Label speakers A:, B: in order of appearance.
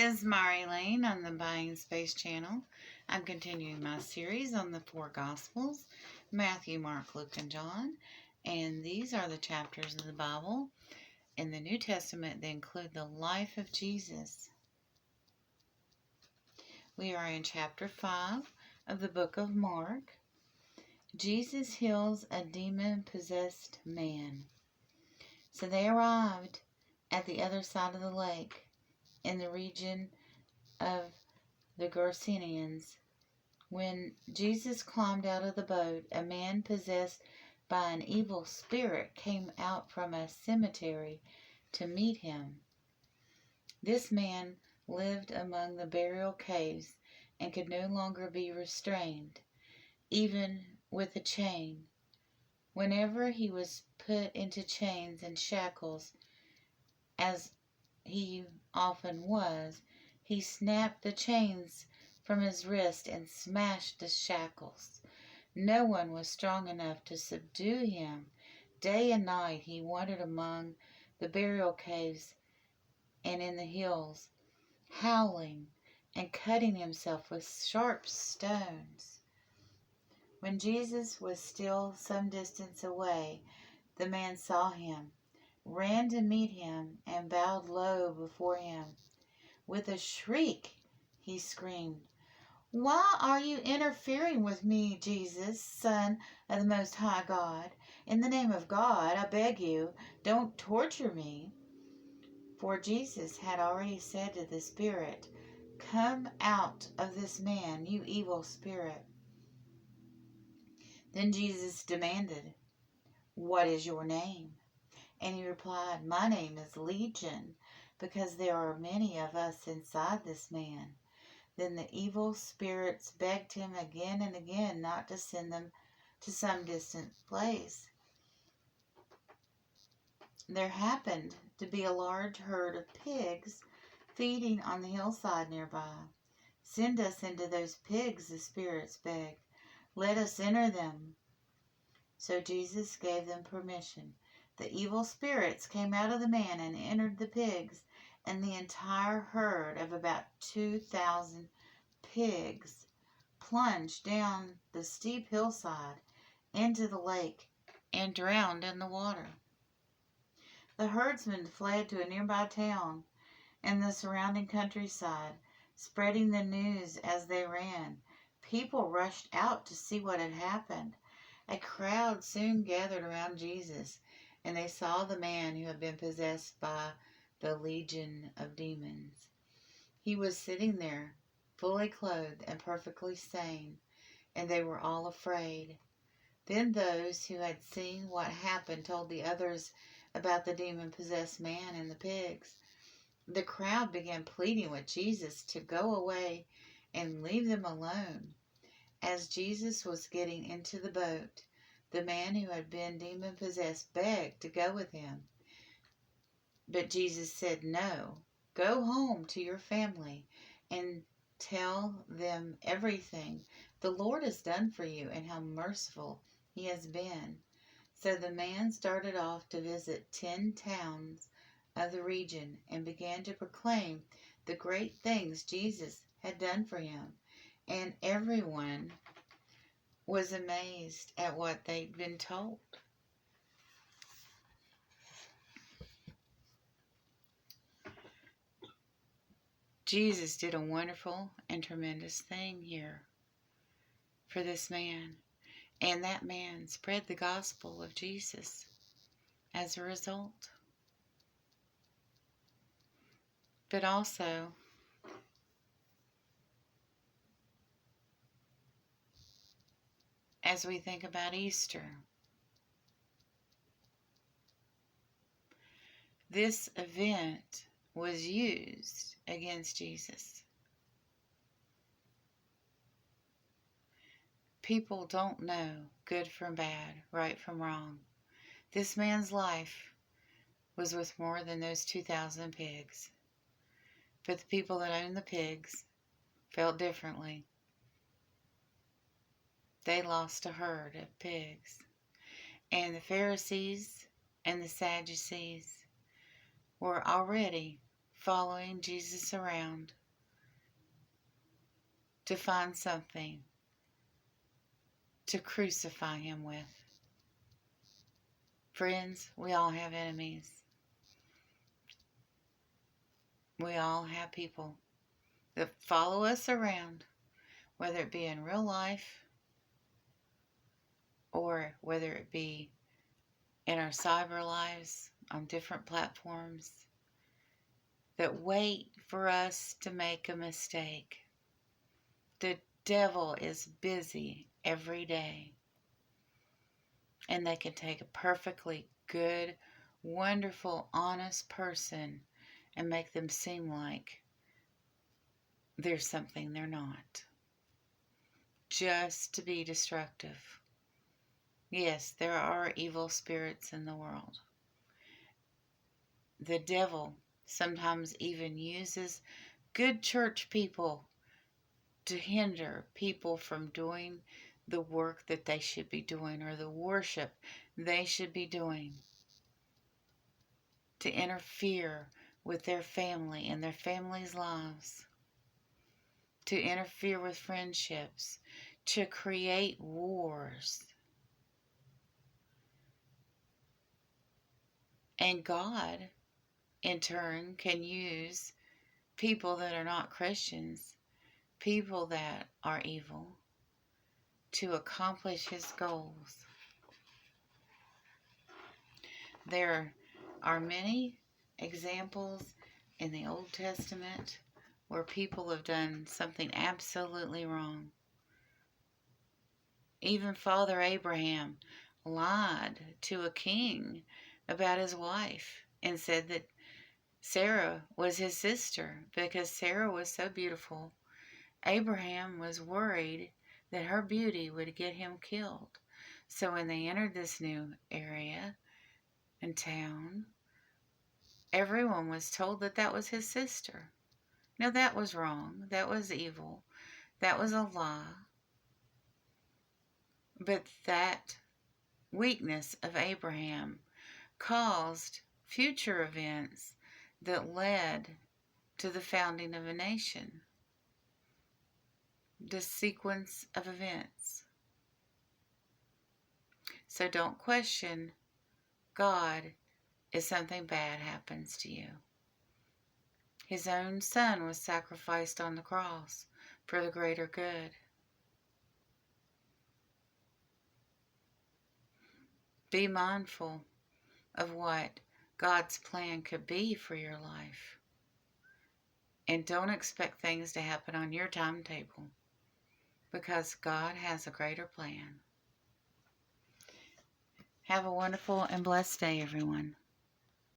A: is Mari Lane on the Buying Space channel. I'm continuing my series on the four Gospels, Matthew, Mark, Luke, and John. And these are the chapters of the Bible in the New Testament that include the life of Jesus. We are in chapter 5 of the book of Mark. Jesus heals a demon-possessed man. So they arrived at the other side of the lake, in the region of the Gerasenes. When Jesus climbed out of the boat, a man possessed by an evil spirit came out from a cemetery to meet him. This man lived among the burial caves and could no longer be restrained, even with a chain. Whenever he was put into chains and shackles, as he often was, he snapped the chains from his wrist and smashed the shackles. No one was strong enough to subdue him. Day and night he wandered among the burial caves and in the hills, howling and cutting himself with sharp stones. When Jesus was still some distance away, the man saw him, ran to meet him, and bowed low before him. With a shriek, he screamed, "Why are you interfering with me, Jesus, Son of the Most High God? In the name of God, I beg you, don't torture me." For Jesus had already said to the spirit, "Come out of this man, you evil spirit." Then Jesus demanded, "What is your name?" And he replied, "My name is Legion, because there are many of us inside this man." Then the evil spirits begged him again and again not to send them to some distant place. There happened to be a large herd of pigs feeding on the hillside nearby. "Send us into those pigs," the spirits begged. "Let us enter them." So Jesus gave them permission. The evil spirits came out of the man and entered the pigs, and the entire herd of about 2,000 pigs plunged down the steep hillside into the lake and drowned in the water. The herdsmen fled to a nearby town and the surrounding countryside, spreading the news as they ran. People rushed out to see what had happened. A crowd soon gathered around Jesus, and they saw the man who had been possessed by the legion of demons. He was sitting there, fully clothed and perfectly sane, and they were all afraid. Then those who had seen what happened told the others about the demon-possessed man and the pigs. The crowd began pleading with Jesus to go away and leave them alone. As Jesus was getting into the boat, the man who had been demon-possessed begged to go with him. But Jesus said, "No, go home to your family and tell them everything the Lord has done for you and how merciful He has been." So the man started off to visit 10 towns of the region and began to proclaim the great things Jesus had done for him. And everyone was amazed at what they'd been told. Jesus did a wonderful and tremendous thing here for this man. And that man spread the gospel of Jesus as a result. But also, as we think about Easter, this event was used against Jesus. People don't know good from bad, right from wrong. This man's life was worth more than those 2,000 pigs. But the people that owned the pigs felt differently. They lost a herd of pigs. And the Pharisees and the Sadducees were already following Jesus around to find something to crucify him with. Friends, we all have enemies. We all have people that follow us around, whether it be in real life or whether it be in our cyber lives on different platforms, that wait for us to make a mistake. The devil is busy every day, and they can take a perfectly good, wonderful, honest person and make them seem like they're something they're not, just to be destructive. Yes, there are evil spirits in the world. The devil sometimes even uses good church people to hinder people from doing the work that they should be doing or the worship they should be doing, to interfere with their family and their family's lives, to interfere with friendships, to create wars. And God, in turn, can use people that are not Christians, people that are evil, to accomplish his goals. There are many examples in the Old Testament where people have done something absolutely wrong. Even Father Abraham lied to a king about his wife and said that Sarah was his sister because Sarah was so beautiful. Abraham was worried that her beauty would get him killed. So when they entered this new area and town, everyone was told that that was his sister. Now that was wrong. That was evil. That was a lie. But that weakness of Abraham caused future events that led to the founding of a nation. The sequence of events. So don't question God if something bad happens to you. His own son was sacrificed on the cross for the greater good. Be mindful of what God's plan could be for your life. And don't expect things to happen on your timetable, because God has a greater plan. Have a wonderful and blessed day, everyone.